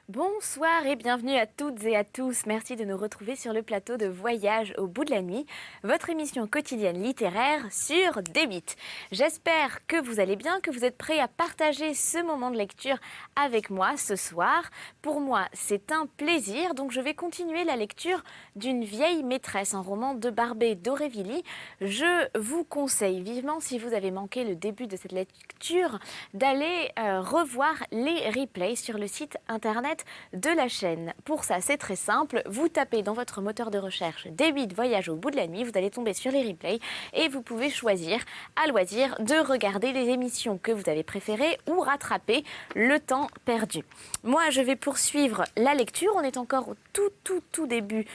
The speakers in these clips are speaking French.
Bonsoir et bienvenue à toutes et à tous. Merci de nous retrouver sur le plateau de Voyage au bout de la nuit, votre émission quotidienne littéraire sur Débit. J'espère que vous allez bien, que vous êtes prêts à partager ce moment de lecture avec moi ce soir. Pour moi, c'est un plaisir, donc je vais continuer la lecture d'une vieille maîtresse, un roman de Barbé d'Aurevilly. Je vous conseille vivement, si vous avez manqué le début de cette lecture, d'aller revoir les replays sur le site internet de la chaîne. Pour ça, c'est très simple. Vous tapez dans votre moteur de recherche Débit Voyage au bout de la nuit, vous allez tomber sur les replays et vous pouvez choisir à loisir de regarder les émissions que vous avez préférées ou rattraper le temps perdu. Moi, je vais poursuivre la lecture. On est encore au tout début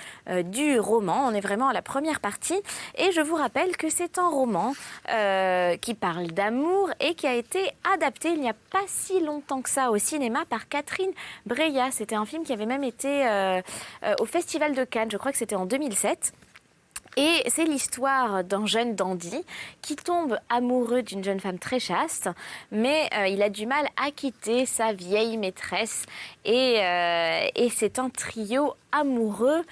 du roman. On est vraiment à la première partie et je vous rappelle que c'est un roman qui parle d'amour et qui a été adapté il n'y a pas si longtemps que ça au cinéma par Catherine Breillat. C'était un film qui avait même été au Festival de Cannes, je crois que c'était en 2007. Et c'est l'histoire d'un jeune dandy qui tombe amoureux d'une jeune femme très chaste, mais il a du mal à quitter sa vieille maîtresse. Et c'est un trio amoureux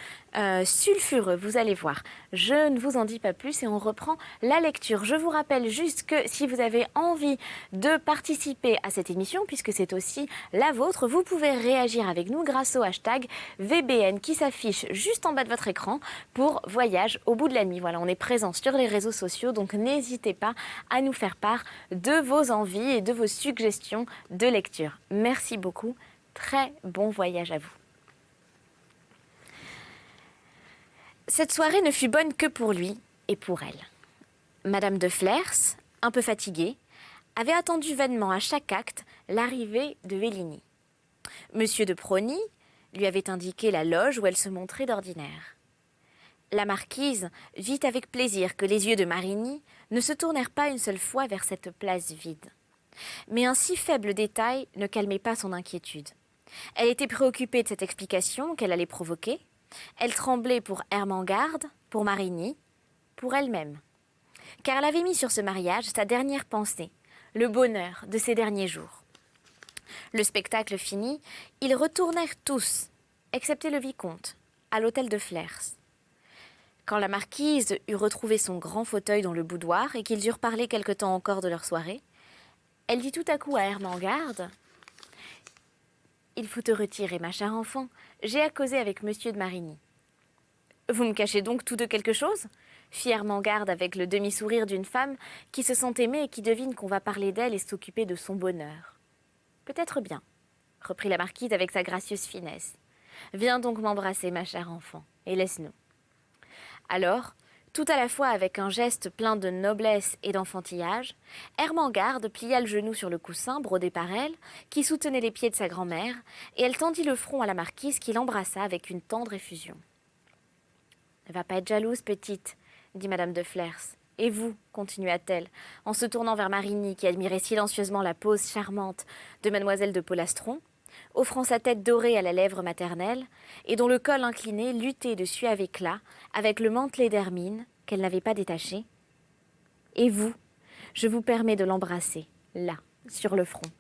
sulfureux, vous allez voir. Je ne vous en dis pas plus et on reprend la lecture. Je vous rappelle juste que si vous avez envie de participer à cette émission, puisque c'est aussi la vôtre, vous pouvez réagir avec nous grâce au hashtag VBN qui s'affiche juste en bas de votre écran pour Voyage au bout de la nuit. Voilà, on est présent sur les réseaux sociaux, donc n'hésitez pas à nous faire part de vos envies et de vos suggestions de lecture. Merci beaucoup, très bon voyage à vous. Cette soirée ne fut bonne que pour lui et pour elle. Madame de Flers, un peu fatiguée, avait attendu vainement à chaque acte l'arrivée de Vélini. Monsieur de Prony lui avait indiqué la loge où elle se montrait d'ordinaire. La marquise vit avec plaisir que les yeux de Marigny ne se tournèrent pas une seule fois vers cette place vide. Mais un si faible détail ne calmait pas son inquiétude. Elle était préoccupée de cette explication qu'elle allait provoquer. Elle tremblait pour Ermengarde, pour Marigny, pour elle-même. Car elle avait mis sur ce mariage sa dernière pensée, le bonheur de ses derniers jours. Le spectacle fini, ils retournèrent tous, excepté le vicomte, à l'hôtel de Flers. Quand la marquise eut retrouvé son grand fauteuil dans le boudoir et qu'ils eurent parlé quelque temps encore de leur soirée, elle dit tout à coup à Ermengarde : « Il faut te retirer, ma chère enfant. J'ai à causer avec monsieur de Marigny. » « Vous me cachez donc tous deux quelque chose ?» fit Ermengarde avec le demi-sourire d'une femme qui se sent aimée et qui devine qu'on va parler d'elle et s'occuper de son bonheur. « Peut-être bien, » reprit la marquise avec sa gracieuse finesse. « Viens donc m'embrasser, ma chère enfant, et laisse-nous. » Alors, tout à la fois avec un geste plein de noblesse et d'enfantillage, Ermengarde plia le genou sur le coussin brodé par elle, qui soutenait les pieds de sa grand-mère, et elle tendit le front à la marquise qui l'embrassa avec une tendre effusion. « Ne va pas être jalouse, petite, » dit madame de Flers. « Et vous, continua-t-elle, en se tournant vers Marigny qui admirait silencieusement la pose charmante de mademoiselle de Polastron, offrant sa tête dorée à la lèvre maternelle, et dont le col incliné luttait de suave éclat avec le mantelet d'hermine qu'elle n'avait pas détaché. « Et vous, je vous permets de l'embrasser, là, sur le front. »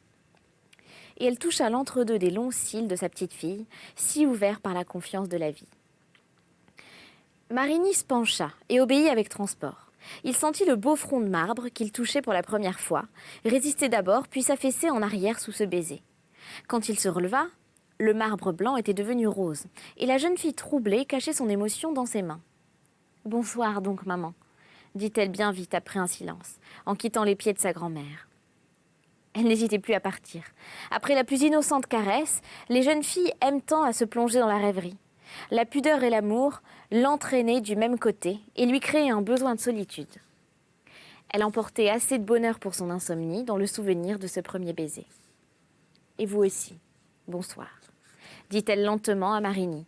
Et elle toucha l'entre-deux des longs cils de sa petite fille, si ouverts par la confiance de la vie. Marigny se pencha et obéit avec transport. Il sentit le beau front de marbre qu'il touchait pour la première fois, résister d'abord, puis s'affaisser en arrière sous ce baiser. Quand il se releva, le marbre blanc était devenu rose, et la jeune fille troublée cachait son émotion dans ses mains. « Bonsoir donc, maman, » dit-elle bien vite après un silence, en quittant les pieds de sa grand-mère. Elle n'hésitait plus à partir. Après la plus innocente caresse, les jeunes filles aiment tant à se plonger dans la rêverie. La pudeur et l'amour l'entraînaient du même côté et lui créaient un besoin de solitude. Elle emportait assez de bonheur pour son insomnie dans le souvenir de ce premier baiser. « Et vous aussi, bonsoir, » dit-elle lentement à Marigny,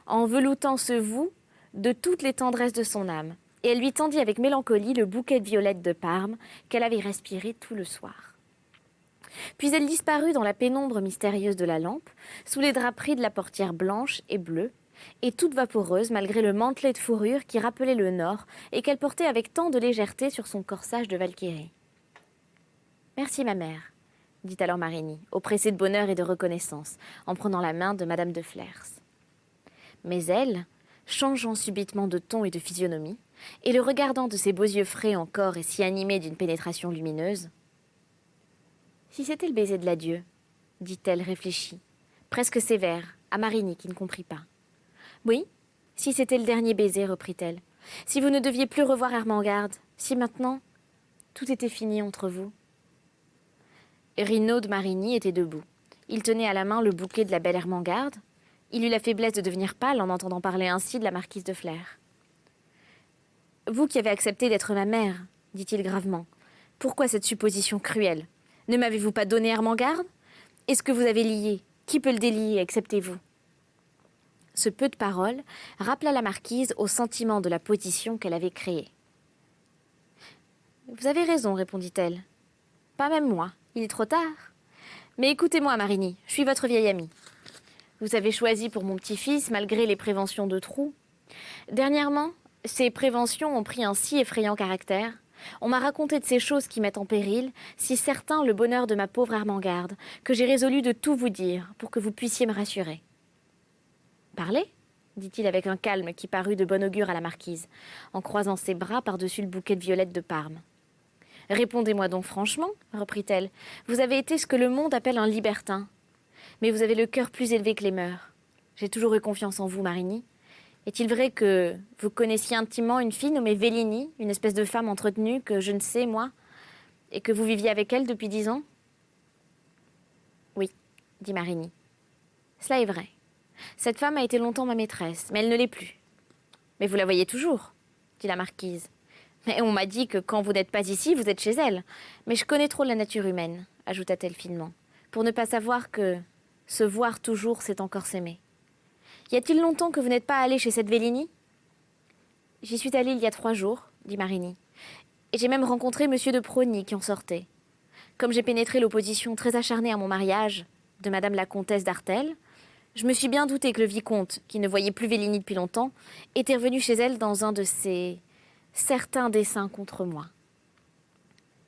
en veloutant ce « vous » de toutes les tendresses de son âme, et elle lui tendit avec mélancolie le bouquet de violettes de Parme qu'elle avait respiré tout le soir. Puis elle disparut dans la pénombre mystérieuse de la lampe, sous les draperies de la portière blanche et bleue, et toute vaporeuse malgré le mantelet de fourrure qui rappelait le nord et qu'elle portait avec tant de légèreté sur son corsage de Valkyrie. « Merci, ma mère, » dit alors Marigny, oppressée de bonheur et de reconnaissance, en prenant la main de madame de Flers. Mais elle, changeant subitement de ton et de physionomie, et le regardant de ses beaux yeux frais encore et si animés d'une pénétration lumineuse, « Si c'était le baiser de l'adieu, dit-elle réfléchie, presque sévère, à Marigny qui ne comprit pas. « Oui, si c'était le dernier baiser, reprit-elle, si vous ne deviez plus revoir Ermengarde, si maintenant, tout était fini entre vous. » Rinaud de Marigny était debout. Il tenait à la main le bouquet de la belle Ermengarde. Il eut la faiblesse de devenir pâle en entendant parler ainsi de la marquise de Flers. « Vous qui avez accepté d'être ma mère, dit-il gravement, pourquoi cette supposition cruelle? Ne m'avez-vous pas donné Ermengarde? Est-ce que vous avez lié? Qui peut le délier, excepté vous ?» Ce peu de paroles rappela la marquise au sentiment de la position qu'elle avait créée. « Vous avez raison, répondit-elle. Pas même moi, il est trop tard. Mais écoutez-moi, Marigny, je suis votre vieille amie. Vous avez choisi pour mon petit-fils, malgré les préventions de Trou. Dernièrement, ces préventions ont pris un si effrayant caractère. On m'a raconté de ces choses qui mettent en péril, si certain le bonheur de ma pauvre Ermengarde, que j'ai résolu de tout vous dire, pour que vous puissiez me rassurer. »« Parlez, dit-il avec un calme qui parut de bon augure à la marquise, en croisant ses bras par-dessus le bouquet de violettes de Parme. « Répondez-moi donc franchement, reprit-elle, vous avez été ce que le monde appelle un libertin. Mais vous avez le cœur plus élevé que les mœurs. J'ai toujours eu confiance en vous, Marigny. Est-il vrai que vous connaissiez intimement une fille nommée Vélini, une espèce de femme entretenue que je ne sais, moi, et que vous viviez avec elle depuis 10 ans ? » ?»« Oui, dit Marigny. Cela est vrai. Cette femme a été longtemps ma maîtresse, mais elle ne l'est plus. »« Mais vous la voyez toujours, dit la marquise. Mais on m'a dit que quand vous n'êtes pas ici, vous êtes chez elle. Mais je connais trop la nature humaine, ajouta-t-elle finement, pour ne pas savoir que se voir toujours, c'est encore s'aimer. Y a-t-il longtemps que vous n'êtes pas allé chez cette Vélini ? J'y suis allée il y a 3 jours, dit Marigny. Et j'ai même rencontré monsieur de Prony qui en sortait. Comme j'ai pénétré l'opposition très acharnée à mon mariage de madame la comtesse d'Artel, je me suis bien douté que le vicomte, qui ne voyait plus Vélini depuis longtemps, était revenu chez elle dans un de ses certains desseins contre moi.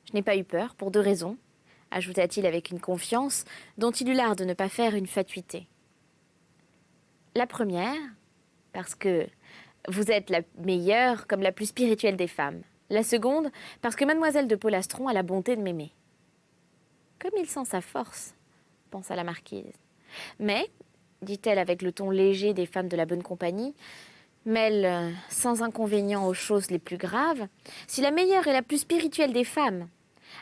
Je n'ai pas eu peur, pour 2 raisons, ajouta-t-il avec une confiance dont il eut l'art de ne pas faire une fatuité. La première, parce que vous êtes la meilleure comme la plus spirituelle des femmes. La seconde, parce que mademoiselle de Polastron a la bonté de m'aimer. Comme il sent sa force, pensa la marquise. Mais, dit-elle avec le ton léger des femmes de la bonne compagnie, mêle sans inconvénient aux choses les plus graves, si la meilleure et la plus spirituelle des femmes,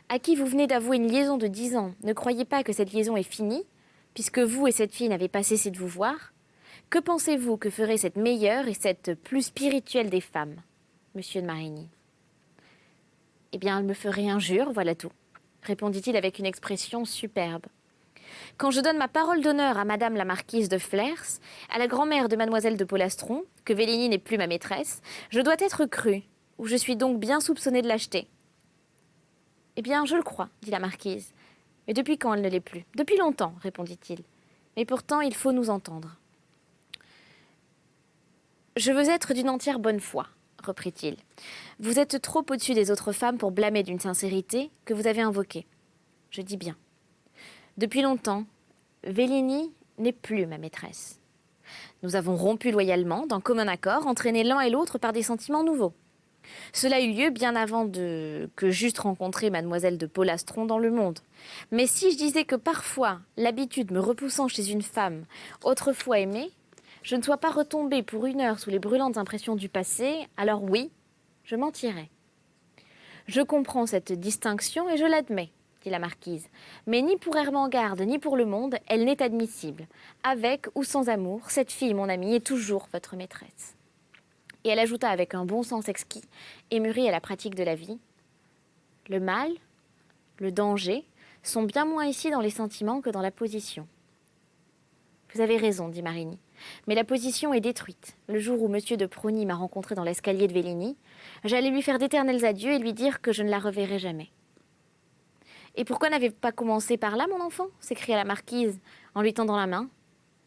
à qui vous venez d'avouer une liaison de 10 ans, ne croyez pas que cette liaison est finie, puisque vous et cette fille n'avez pas cessé de vous voir, que pensez-vous que ferait cette meilleure et cette plus spirituelle des femmes, monsieur de Marigny ? Eh bien, elle me ferait injure, voilà tout, répondit-il avec une expression superbe. Quand je donne ma parole d'honneur à madame la marquise de Flers, à la grand-mère de mademoiselle de Polastron, que Vélini n'est plus ma maîtresse, je dois être crue, ou je suis donc bien soupçonnée de lâcheté. Eh bien, je le crois, dit la marquise. Mais depuis quand elle ne l'est plus ? Depuis longtemps, répondit-il. Mais pourtant, il faut nous entendre. Je veux être d'une entière bonne foi, reprit-il. Vous êtes trop au-dessus des autres femmes pour blâmer d'une sincérité que vous avez invoquée. Je dis bien. Depuis longtemps, Vélini n'est plus ma maîtresse. Nous avons rompu loyalement, d'un commun accord, entraînés l'un et l'autre par des sentiments nouveaux. Cela eut lieu bien avant que j'eusse rencontré mademoiselle de Polastron dans le monde. Mais si je disais que parfois, l'habitude me repoussant chez une femme autrefois aimée, je ne sois pas retombée pour 1 heure sous les brûlantes impressions du passé, alors oui, je mentirais. Je comprends cette distinction et je l'admets, dit la marquise. Mais ni pour Ermengarde, ni pour le monde, elle n'est admissible. Avec ou sans amour, cette fille, mon amie, est toujours votre maîtresse. Et elle ajouta avec un bon sens exquis et mûri à la pratique de la vie. Le mal, le danger, sont bien moins ici dans les sentiments que dans la position. Vous avez raison, dit Marigny. Mais la position est détruite. Le jour où monsieur de Prony m'a rencontré dans l'escalier de Vélini, j'allais lui faire d'éternels adieux et lui dire que je ne la reverrai jamais. « Et pourquoi n'avez-vous pas commencé par là, mon enfant ?» s'écria la marquise en lui tendant la main.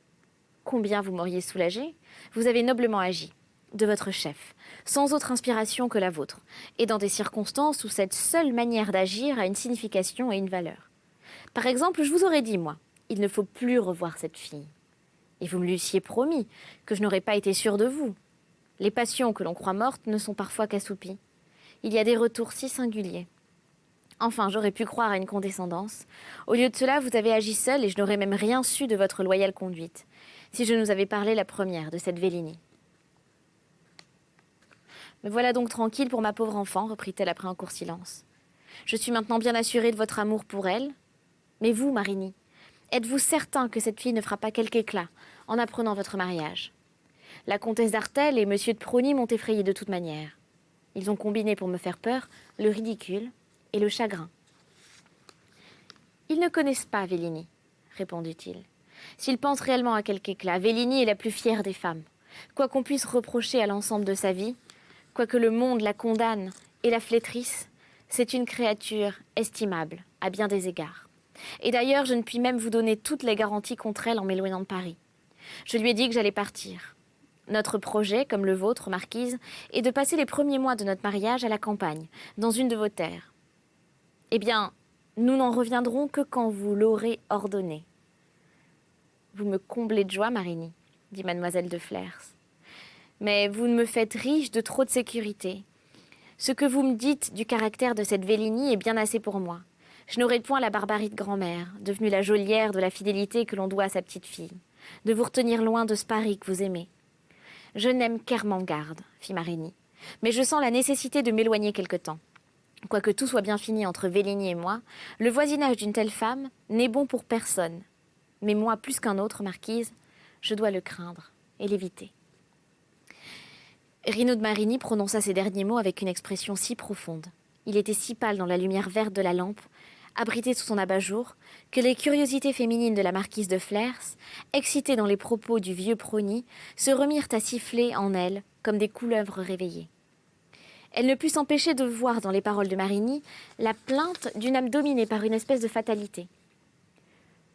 « Combien vous m'auriez soulagé. Vous avez noblement agi, de votre chef, sans autre inspiration que la vôtre, et dans des circonstances où cette seule manière d'agir a une signification et une valeur. Par exemple, je vous aurais dit, moi, il ne faut plus revoir cette fille. Et vous me l'eussiez promis, que je n'aurais pas été sûre de vous. Les passions que l'on croit mortes ne sont parfois qu'assoupies. Il y a des retours si singuliers. Enfin, j'aurais pu croire à une condescendance. Au lieu de cela, vous avez agi seul et je n'aurais même rien su de votre loyale conduite, si je nous avais parlé la première de cette Vélini. Me voilà donc tranquille pour ma pauvre enfant, reprit-elle après un court silence. Je suis maintenant bien assurée de votre amour pour elle. Mais vous, Marigny, êtes-vous certain que cette fille ne fera pas quelque éclat en apprenant votre mariage? La comtesse d'Artel et monsieur de Prony m'ont effrayée de toute manière. Ils ont combiné pour me faire peur le ridicule et le chagrin. Ils ne connaissent pas Vélini, répondit-il. S'ils pensent réellement à quelque éclat, Vélini est la plus fière des femmes. Quoi qu'on puisse reprocher à l'ensemble de sa vie, quoique le monde la condamne et la flétrisse, c'est une créature estimable à bien des égards. Et d'ailleurs, je ne puis même vous donner toutes les garanties contre elle en m'éloignant de Paris. Je lui ai dit que j'allais partir. Notre projet, comme le vôtre, marquise, est de passer les premiers mois de notre mariage à la campagne, dans une de vos terres. Eh bien, nous n'en reviendrons que quand vous l'aurez ordonné. Vous me comblez de joie, Marigny, dit mademoiselle de Flers. Mais vous me faites riche de trop de sécurité. Ce que vous me dites du caractère de cette Vélini est bien assez pour moi. Je n'aurai point la barbarie de grand-mère, devenue la geôlière de la fidélité que l'on doit à sa petite-fille, de vous retenir loin de ce Paris que vous aimez. Je n'aime qu'Ermengarde, fit Marigny, mais je sens la nécessité de m'éloigner quelque temps. Quoique tout soit bien fini entre Vélini et moi, le voisinage d'une telle femme n'est bon pour personne. Mais moi, plus qu'un autre, marquise, je dois le craindre et l'éviter. Rinaud de Marigny prononça ces derniers mots avec une expression si profonde. Il était si pâle dans la lumière verte de la lampe, abrité sous son abat-jour, que les curiosités féminines de la marquise de Flers, excitées dans les propos du vieux Prony, se remirent à siffler en elle comme des couleuvres réveillées. Elle ne put s'empêcher de voir dans les paroles de Marigny la plainte d'une âme dominée par une espèce de fatalité.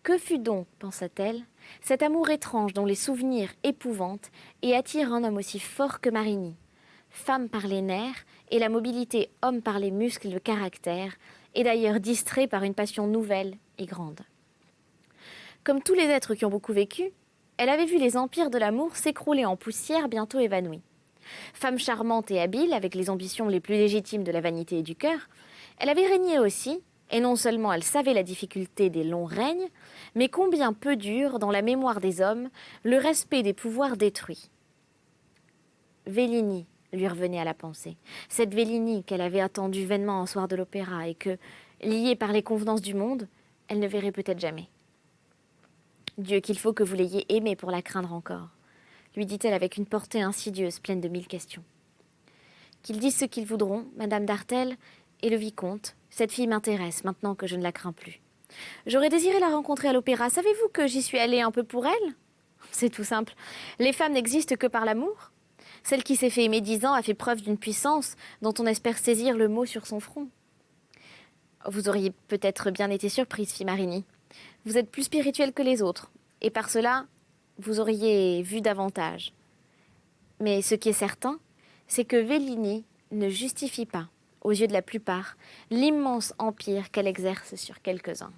Que fut donc, pensa-t-elle, cet amour étrange dont les souvenirs épouvantent et attirent un homme aussi fort que Marigny, femme par les nerfs et la mobilité homme par les muscles et le caractère, et d'ailleurs distrait par une passion nouvelle et grande. Comme tous les êtres qui ont beaucoup vécu, elle avait vu les empires de l'amour s'écrouler en poussière bientôt évanouis. Femme charmante et habile, avec les ambitions les plus légitimes de la vanité et du cœur, elle avait régné aussi, et non seulement elle savait la difficulté des longs règnes, mais combien peu dur, dans la mémoire des hommes, le respect des pouvoirs détruits. Vélini lui revenait à la pensée, cette Vélini qu'elle avait attendue vainement un soir de l'opéra et que, liée par les convenances du monde, elle ne verrait peut-être jamais. Dieu, qu'il faut que vous l'ayez aimée pour la craindre encore, lui dit-elle avec une portée insidieuse, pleine de 1000 questions. Qu'ils disent ce qu'ils voudront, Madame d'Artel et le vicomte, cette fille m'intéresse maintenant que je ne la crains plus. J'aurais désiré la rencontrer à l'opéra. Savez-vous que j'y suis allée un peu pour elle? C'est tout simple. Les femmes n'existent que par l'amour. Celle qui s'est fait aimer 10 ans a fait preuve d'une puissance dont on espère saisir le mot sur son front. Vous auriez peut-être bien été surprise, fit Marigny. Vous êtes plus spirituelle que les autres, et par cela, vous auriez vu davantage. Mais ce qui est certain, c'est que Vélini ne justifie pas, aux yeux de la plupart, l'immense empire qu'elle exerce sur quelques-uns.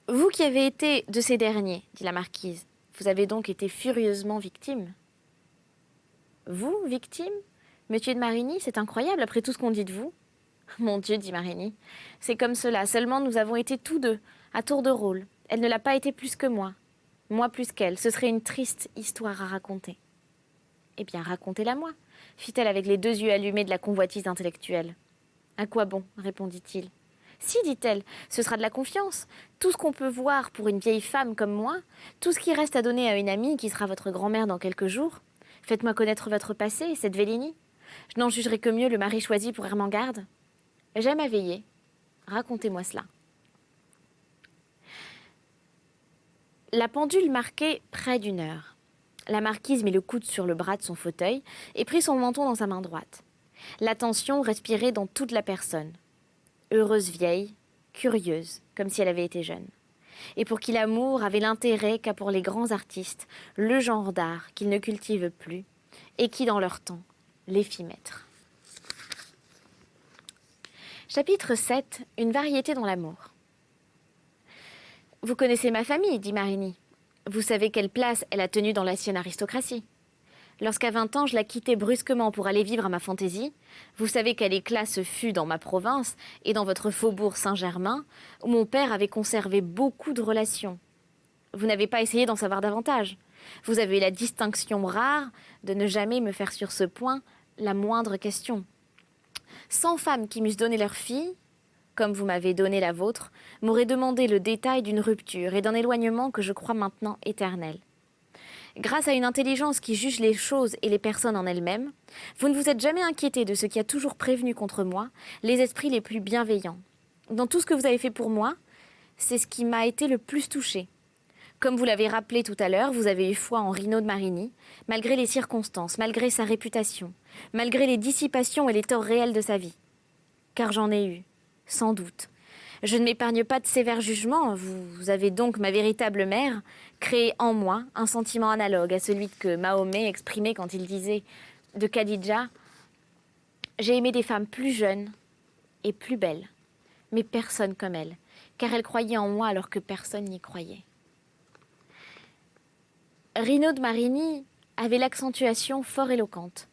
Vous qui avez été de ces derniers, dit la marquise, vous avez donc été furieusement victime. Vous, victime? Monsieur de Marigny, c'est incroyable après tout ce qu'on dit de vous. Mon Dieu, dit Marigny, c'est comme cela, seulement nous avons été tous deux, à tour de rôle. Elle ne l'a pas été plus que moi plus qu'elle, ce serait une triste histoire à raconter. Eh bien, racontez-la moi, fit-elle avec les 2 yeux allumés de la convoitise intellectuelle. À quoi bon, répondit-il. Si, dit-elle, ce sera de la confiance. Tout ce qu'on peut voir pour une vieille femme comme moi, tout ce qui reste à donner à une amie qui sera votre grand-mère dans quelques jours. Faites-moi connaître votre passé, cette Vélini. Je n'en jugerai que mieux le mari choisi pour Ermengarde. J'aime à veiller. Racontez-moi cela. La pendule marquait près d'1 heure. La marquise mit le coude sur le bras de son fauteuil et prit son menton dans sa main droite. L'attention respirait dans toute la personne. Heureuse vieille, curieuse, comme si elle avait été jeune. Et pour qui l'amour avait l'intérêt qu'a pour les grands artistes, le genre d'art qu'ils ne cultivent plus et qui, dans leur temps, les fit mettre. Chapitre 7. Une variété dans l'amour. Vous connaissez ma famille, dit Marigny. Vous savez quelle place elle a tenue dans l'ancienne aristocratie. Lorsqu'à 20 ans, je la quittai brusquement pour aller vivre à ma fantaisie, vous savez quel éclat ce fut dans ma province et dans votre faubourg Saint-Germain, où mon père avait conservé beaucoup de relations. Vous n'avez pas essayé d'en savoir davantage. Vous avez eu la distinction rare de ne jamais me faire sur ce point la moindre question. 100 femmes qui m'eussent donné leur fille, comme vous m'avez donné la vôtre, m'auraient demandé le détail d'une rupture et d'un éloignement que je crois maintenant éternel. Grâce à une intelligence qui juge les choses et les personnes en elles-mêmes, vous ne vous êtes jamais inquiété de ce qui a toujours prévenu contre moi les esprits les plus bienveillants. Dans tout ce que vous avez fait pour moi, c'est ce qui m'a été le plus touché. Comme vous l'avez rappelé tout à l'heure, vous avez eu foi en Rinaud de Marigny, malgré les circonstances, malgré sa réputation, malgré les dissipations et les torts réels de sa vie. Car j'en ai eu, sans doute. Je ne m'épargne pas de sévères jugements, vous avez donc, ma véritable mère, créé en moi un sentiment analogue à celui que Mahomet exprimait quand il disait de Khadija « J'ai aimé des femmes plus jeunes et plus belles, mais personne comme elle, car elle croyait en moi alors que personne n'y croyait. » Rinaud de Marigny avait l'accentuation fort éloquente.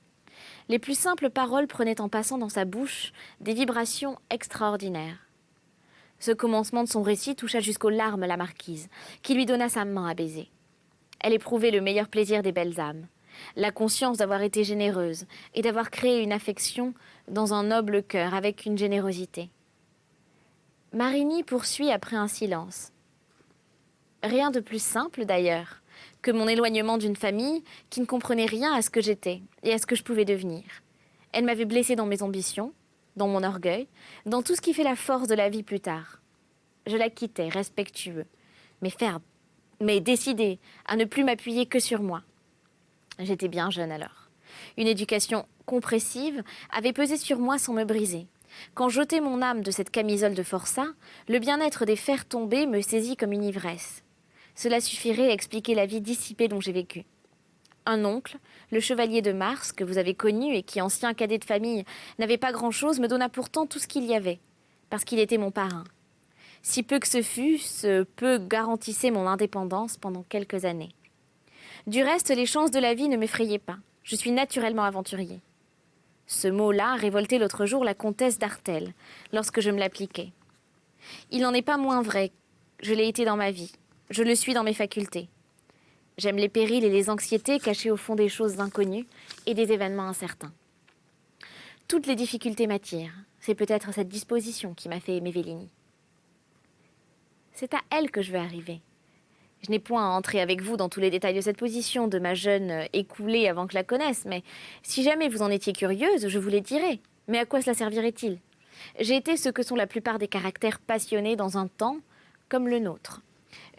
Les plus simples paroles prenaient en passant dans sa bouche des vibrations extraordinaires. Ce commencement de son récit toucha jusqu'aux larmes la marquise, qui lui donna sa main à baiser. Elle éprouvait le meilleur plaisir des belles âmes, la conscience d'avoir été généreuse et d'avoir créé une affection dans un noble cœur avec une générosité. Marigny poursuit après un silence. Rien de plus simple d'ailleurs que mon éloignement d'une famille qui ne comprenait rien à ce que j'étais et à ce que je pouvais devenir. Elle m'avait blessée dans mes ambitions, dans mon orgueil, dans tout ce qui fait la force de la vie plus tard. Je la quittais, respectueux, mais ferme, mais décidé à ne plus m'appuyer que sur moi. J'étais bien jeune alors. Une éducation compressive avait pesé sur moi sans me briser. Quand j'ôtais mon âme de cette camisole de forçat, le bien-être des fers tombés me saisit comme une ivresse. Cela suffirait à expliquer la vie dissipée dont j'ai vécu. Un oncle, le chevalier de Mars, que vous avez connu et qui, ancien cadet de famille, n'avait pas grand-chose, me donna pourtant tout ce qu'il y avait, parce qu'il était mon parrain. Si peu que ce fût, ce peu garantissait mon indépendance pendant quelques années. Du reste, les chances de la vie ne m'effrayaient pas. Je suis naturellement aventurier. Ce mot-là révoltait l'autre jour la comtesse d'Artel, lorsque je me l'appliquais. Il n'en est pas moins vrai. Je l'ai été dans ma vie. Je le suis dans mes facultés. J'aime les périls et les anxiétés cachés au fond des choses inconnues et des événements incertains. Toutes les difficultés m'attirent. C'est peut-être cette disposition qui m'a fait aimer Vélini. C'est à elle que je veux arriver. Je n'ai point à entrer avec vous dans tous les détails de cette position, de ma jeune écoulée avant que la connaisse, mais si jamais vous en étiez curieuse, je vous les dirais. Mais à quoi cela servirait-il? J'ai été ce que sont la plupart des caractères passionnés dans un temps comme le nôtre.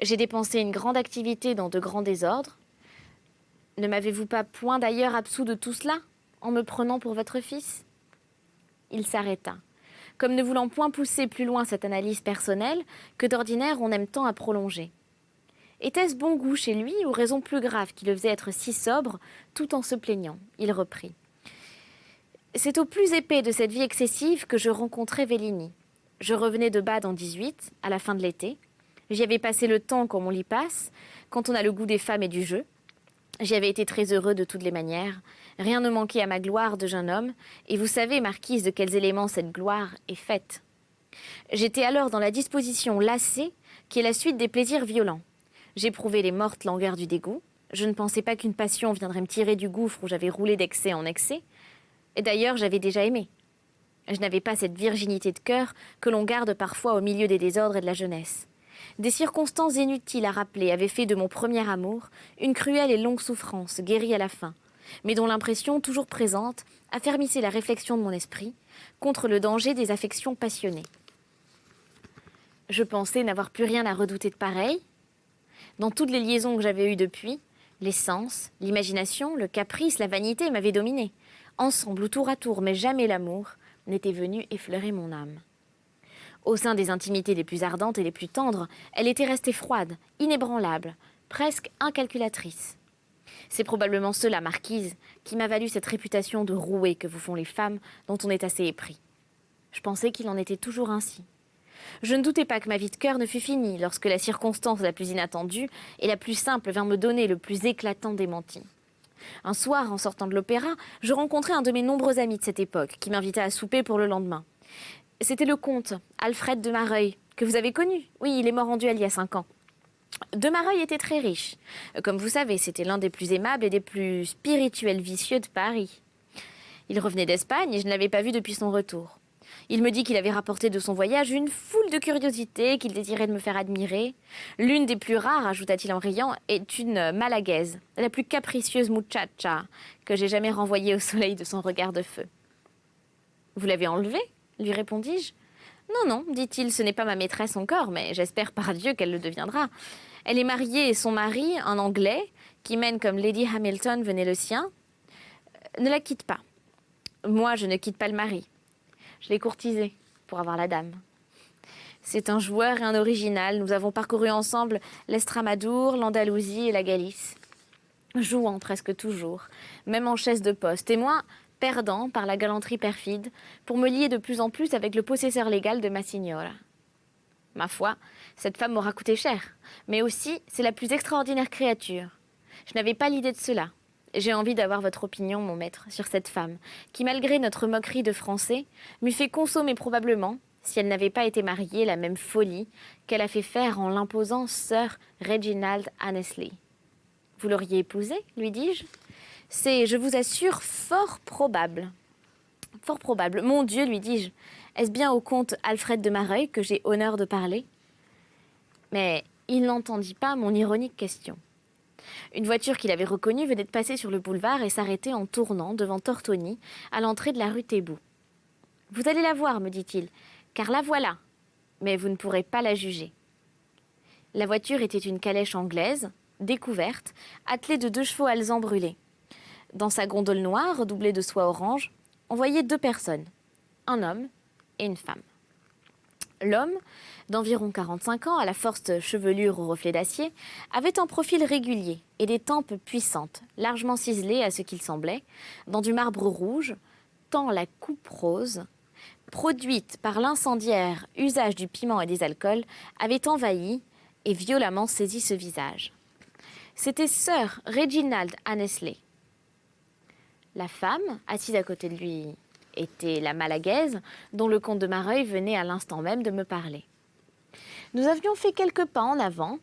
J'ai dépensé une grande activité dans de grands désordres. Ne m'avez-vous pas point d'ailleurs absous de tout cela, en me prenant pour votre fils? Il s'arrêta, comme ne voulant point pousser plus loin cette analyse personnelle que d'ordinaire on aime tant à prolonger. Était-ce bon goût chez lui ou raison plus grave qui le faisait être si sobre tout en se plaignant? Il reprit. C'est au plus épais de cette vie excessive que je rencontrai Vélini. Je revenais de Bade en 18, à la fin de l'été. J'y avais passé le temps comme on l'y passe, quand on a le goût des femmes et du jeu. J'y avais été très heureux de toutes les manières. Rien ne manquait à ma gloire de jeune homme, et vous savez, marquise, de quels éléments cette gloire est faite. J'étais alors dans la disposition lassée, qui est la suite des plaisirs violents. J'éprouvais les mortes langueurs du dégoût. Je ne pensais pas qu'une passion viendrait me tirer du gouffre où j'avais roulé d'excès en excès. Et d'ailleurs, j'avais déjà aimé. Je n'avais pas cette virginité de cœur que l'on garde parfois au milieu des désordres et de la jeunesse. Des circonstances inutiles à rappeler avaient fait de mon premier amour une cruelle et longue souffrance, guérie à la fin, mais dont l'impression, toujours présente, affermissait la réflexion de mon esprit contre le danger des affections passionnées. Je pensais n'avoir plus rien à redouter de pareil. Dans toutes les liaisons que j'avais eues depuis, les sens, l'imagination, le caprice, la vanité m'avaient dominé, ensemble ou tour à tour, mais jamais l'amour n'était venu effleurer mon âme. Au sein des intimités les plus ardentes et les plus tendres, elle était restée froide, inébranlable, presque incalculatrice. C'est probablement cela, marquise, qui m'a valu cette réputation de rouée que vous font les femmes dont on est assez épris. Je pensais qu'il en était toujours ainsi. Je ne doutais pas que ma vie de cœur ne fût finie lorsque la circonstance la plus inattendue et la plus simple vint me donner le plus éclatant démenti. Un soir, en sortant de l'opéra, je rencontrai un de mes nombreux amis de cette époque qui m'invita à souper pour le lendemain. C'était le comte Alfred de Mareuil, que vous avez connu. Oui, il est mort en duel il y a 5 ans. De Mareuil était très riche. Comme vous savez, c'était l'un des plus aimables et des plus spirituels vicieux de Paris. Il revenait d'Espagne et je ne l'avais pas vu depuis son retour. Il me dit qu'il avait rapporté de son voyage une foule de curiosités qu'il désirait de me faire admirer. L'une des plus rares, ajouta-t-il en riant, est une malagaise, la plus capricieuse muchacha que j'ai jamais renvoyée au soleil de son regard de feu. « Vous l'avez enlevée ?» lui répondis-je. « Non, non, dit-il, ce n'est pas ma maîtresse encore, mais j'espère par Dieu qu'elle le deviendra. Elle est mariée et son mari, un Anglais, qui mène comme Lady Hamilton venait le sien, ne la quitte pas. Moi, je ne quitte pas le mari. Je l'ai courtisé pour avoir la dame. C'est un joueur et un original. Nous avons parcouru ensemble l'Estramadour, l'Andalousie et la Galice. Jouant presque toujours, même en chaise de poste. Et moi, perdant par la galanterie perfide, pour me lier de plus en plus avec le possesseur légal de ma signora. Ma foi, cette femme m'aura coûté cher. Mais aussi, c'est la plus extraordinaire créature. Je n'avais pas l'idée de cela. J'ai envie d'avoir votre opinion, mon maître, sur cette femme, qui, malgré notre moquerie de Français, m'eût fait consommer probablement, si elle n'avait pas été mariée, la même folie qu'elle a fait faire en l'imposant Sir Reginald Annesley. « Vous l'auriez épousée ?» lui dis-je. « C'est, je vous assure, fort probable. »« Fort probable. Mon Dieu, lui dis-je, est-ce bien au comte Alfred de Mareuil que j'ai honneur de parler ?» Mais il n'entendit pas mon ironique question. Une voiture qu'il avait reconnue venait de passer sur le boulevard et s'arrêter en tournant devant Tortoni, à l'entrée de la rue Thébault. « Vous allez la voir, me dit-il, car la voilà, mais vous ne pourrez pas la juger. » La voiture était une calèche anglaise, découverte, attelée de 2 chevaux alezans brûlés. Dans sa gondole noire, redoublée de soie orange, on voyait 2 personnes, un homme et une femme. L'homme, d'environ 45 ans, à la forte chevelure au reflet d'acier, avait un profil régulier et des tempes puissantes, largement ciselées à ce qu'il semblait, dans du marbre rouge, tant la coupe rose, produite par l'incendiaire usage du piment et des alcools, avait envahi et violemment saisi ce visage. C'était Sir Reginald Annesley. La femme, assise à côté de lui, était la malagaise dont le comte de Mareuil venait à l'instant même de me parler. Nous avions fait quelques pas en avant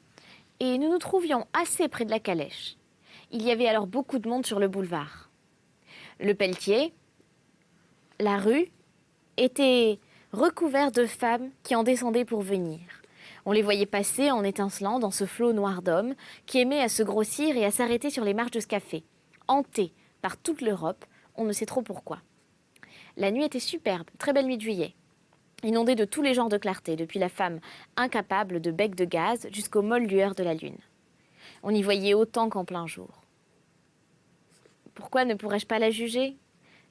et nous nous trouvions assez près de la calèche. Il y avait alors beaucoup de monde sur le boulevard. Le Pelletier, la rue, étaient recouverts de femmes qui en descendaient pour venir. On les voyait passer en étincelant dans ce flot noir d'hommes qui aimaient à se grossir et à s'arrêter sur les marches de ce café, hantés par toute l'Europe, on ne sait trop pourquoi. La nuit était superbe, très belle nuit de juillet, inondée de tous les genres de clarté, depuis la femme incapable de bec de gaz jusqu'aux molles lueurs de la lune. On y voyait autant qu'en plein jour. « Pourquoi ne pourrais-je pas la juger ?»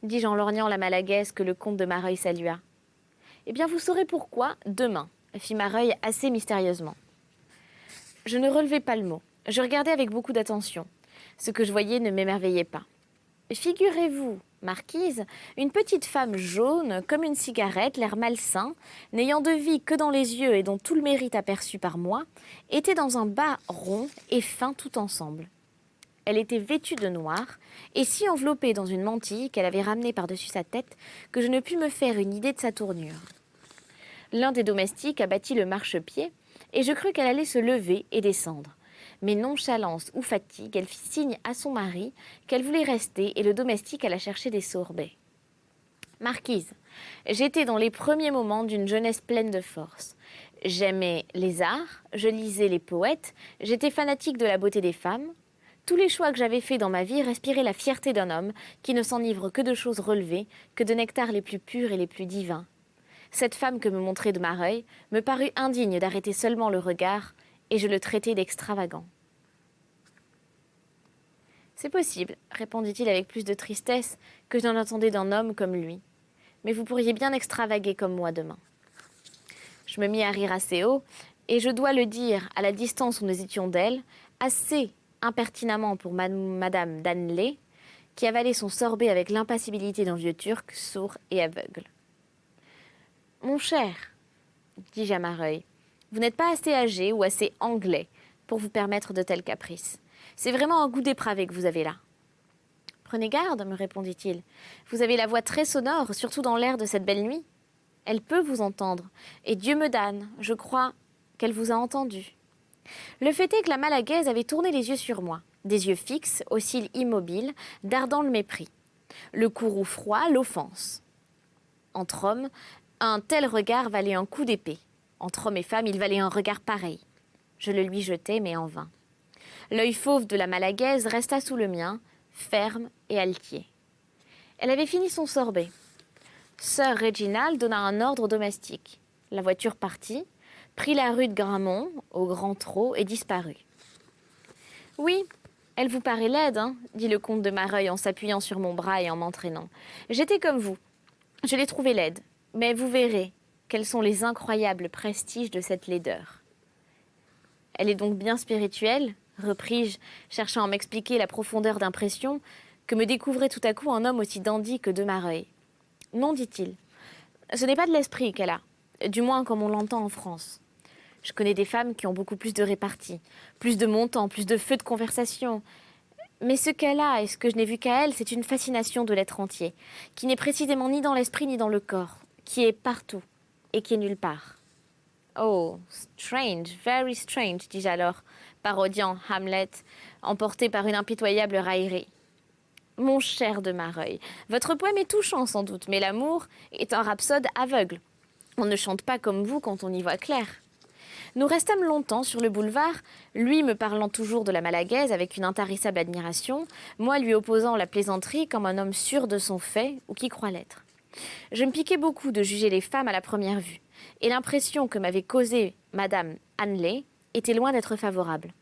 dis-je en lorgnant la malagaise que le comte de Mareuil salua. « Eh bien, vous saurez pourquoi demain, » fit Mareuil assez mystérieusement. Je ne relevai pas le mot. Je regardais avec beaucoup d'attention. Ce que je voyais ne m'émerveillait pas. Figurez-vous, marquise, une petite femme jaune, comme une cigarette, l'air malsain, n'ayant de vie que dans les yeux et dont tout le mérite aperçu par moi, était dans un bas rond et fin tout ensemble. Elle était vêtue de noir et si enveloppée dans une mantille qu'elle avait ramenée par-dessus sa tête que je ne pus me faire une idée de sa tournure. L'un des domestiques abattit le marchepied et je crus qu'elle allait se lever et descendre. Mais nonchalance ou fatigue, elle fit signe à son mari qu'elle voulait rester et le domestique alla chercher des sorbets. Marquise, j'étais dans les premiers moments d'une jeunesse pleine de force. J'aimais les arts, je lisais les poètes, j'étais fanatique de la beauté des femmes. Tous les choix que j'avais faits dans ma vie respiraient la fierté d'un homme qui ne s'enivre que de choses relevées, que de nectars les plus purs et les plus divins. Cette femme que me montrait de Mareuil me parut indigne d'arrêter seulement le regard et je le traitai d'extravagant. « C'est possible, répondit-il avec plus de tristesse que je n'en attendais d'un homme comme lui. Mais vous pourriez bien extravaguer comme moi demain. » Je me mis à rire assez haut, et je dois le dire, à la distance où nous étions d'elle, assez impertinemment pour madame Danley, qui avalait son sorbet avec l'impassibilité d'un vieux turc, sourd et aveugle. Mon cher, dis-je à Mareuil, vous n'êtes pas assez âgé ou assez anglais pour vous permettre de tels caprices. C'est vraiment un goût dépravé que vous avez là. Prenez garde, me répondit-il. Vous avez la voix très sonore, surtout dans l'air de cette belle nuit. Elle peut vous entendre, et Dieu me damne, je crois qu'elle vous a entendu. Le fait est que la Malagaise avait tourné les yeux sur moi, des yeux fixes, aux cils immobiles, dardant le mépris. Le courroux froid, l'offense. Entre hommes, un tel regard valait un coup d'épée. Entre hommes et femmes, il valait un regard pareil. Je le lui jetai, mais en vain. L'œil fauve de la Malagaise resta sous le mien, ferme et altier. Elle avait fini son sorbet. Sir Reginald donna un ordre au domestique. La voiture partit, prit la rue de Gramont, au grand trot, et disparut. « Oui, elle vous paraît laide, hein, dit le comte de Mareuil en s'appuyant sur mon bras et en m'entraînant. J'étais comme vous. Je l'ai trouvée laide, mais vous verrez quels sont les incroyables prestiges de cette laideur. Elle est donc bien spirituelle, repris-je, cherchant à m'expliquer la profondeur d'impression que me découvrait tout à coup un homme aussi dandy que de Mareuil. Non, dit-il, ce n'est pas de l'esprit qu'elle a, du moins comme on l'entend en France. Je connais des femmes qui ont beaucoup plus de répartie, plus de montant, plus de feu de conversation. Mais ce qu'elle a et ce que je n'ai vu qu'à elle, c'est une fascination de l'être entier, qui n'est précisément ni dans l'esprit ni dans le corps, qui est partout et qui est nulle part. Oh, strange, very strange, dis-je alors, parodiant Hamlet, emporté par une impitoyable raillerie. Mon cher de Mareuil, votre poème est touchant sans doute, mais l'amour est un rhapsode aveugle. On ne chante pas comme vous quand on y voit clair. Nous restâmes longtemps sur le boulevard, lui me parlant toujours de la Malagaise avec une intarissable admiration, moi lui opposant la plaisanterie comme un homme sûr de son fait ou qui croit l'être. Je me piquais beaucoup de juger les femmes à la première vue, et l'impression que m'avait causée Madame Hanley était loin d'être favorable.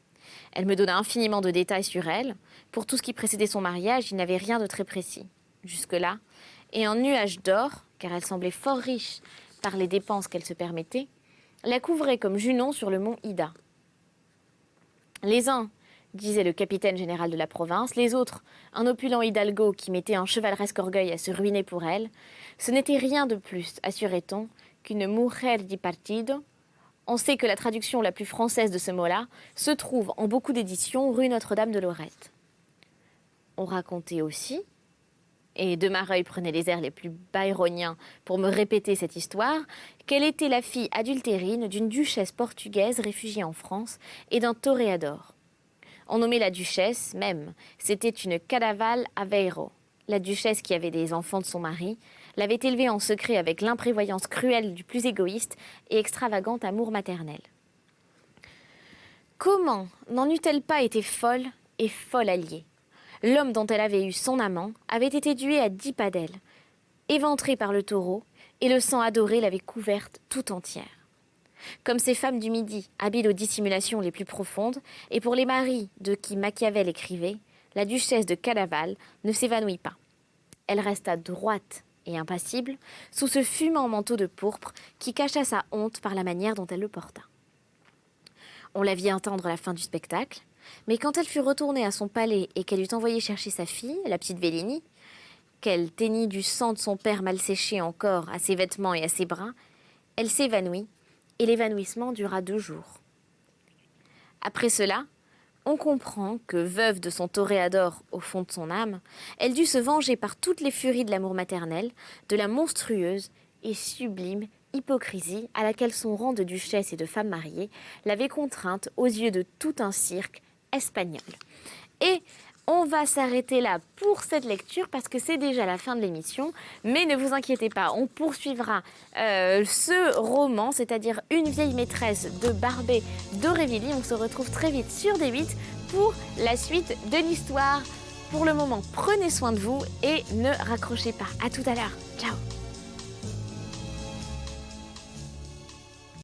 Elle me donna infiniment de détails sur elle. Pour tout ce qui précédait son mariage, il n'y avait rien de très précis. Jusque-là, et un nuage d'or, car elle semblait fort riche par les dépenses qu'elle se permettait, la couvrait comme Junon sur le mont Ida. Les uns, disait le capitaine général de la province, les autres, un opulent hidalgo qui mettait un chevaleresque orgueil à se ruiner pour elle, ce n'était rien de plus, assurait-on, qu'une mujer di partido. On sait que la traduction la plus française de ce mot-là se trouve en beaucoup d'éditions rue Notre-Dame de Lorette. On racontait aussi, et de Mareuil prenait les airs les plus byroniens pour me répéter cette histoire, qu'elle était la fille adultérine d'une duchesse portugaise réfugiée en France et d'un toréador. On nommait la duchesse même, c'était une Cadaval Aveiro. La duchesse qui avait des enfants de son mari l'avait élevée en secret avec l'imprévoyance cruelle du plus égoïste et extravagant amour maternel. Comment n'en eût-elle pas été folle et folle alliée? L'homme dont elle avait eu son amant avait été tué à 10 pas d'elle, éventré par le taureau, et le sang adoré l'avait couverte tout entière. Comme ces femmes du Midi, habiles aux dissimulations les plus profondes, et pour les maris de qui Machiavel écrivait, la duchesse de Cadaval ne s'évanouit pas. Elle resta droite et impassible sous ce fumant manteau de pourpre qui cacha sa honte par la manière dont elle le porta. On la vit attendre la fin du spectacle, mais quand elle fut retournée à son palais et qu'elle eut envoyé chercher sa fille, la petite Vélini, qu'elle teignit du sang de son père mal séché encore à ses vêtements et à ses bras, elle s'évanouit, et l'évanouissement dura 2 jours. Après cela, on comprend que, veuve de son toréador au fond de son âme, elle dut se venger par toutes les furies de l'amour maternel, de la monstrueuse et sublime hypocrisie à laquelle son rang de duchesse et de femme mariée l'avait contrainte aux yeux de tout un cirque espagnol. Et on va s'arrêter là pour cette lecture parce que c'est déjà la fin de l'émission, mais ne vous inquiétez pas, on poursuivra ce roman, c'est-à-dire Une vieille maîtresse de Barbey d'Aurevilly. On se retrouve très vite sur D8 pour la suite de l'histoire. Pour le moment, prenez soin de vous et ne raccrochez pas. À tout à l'heure. Ciao.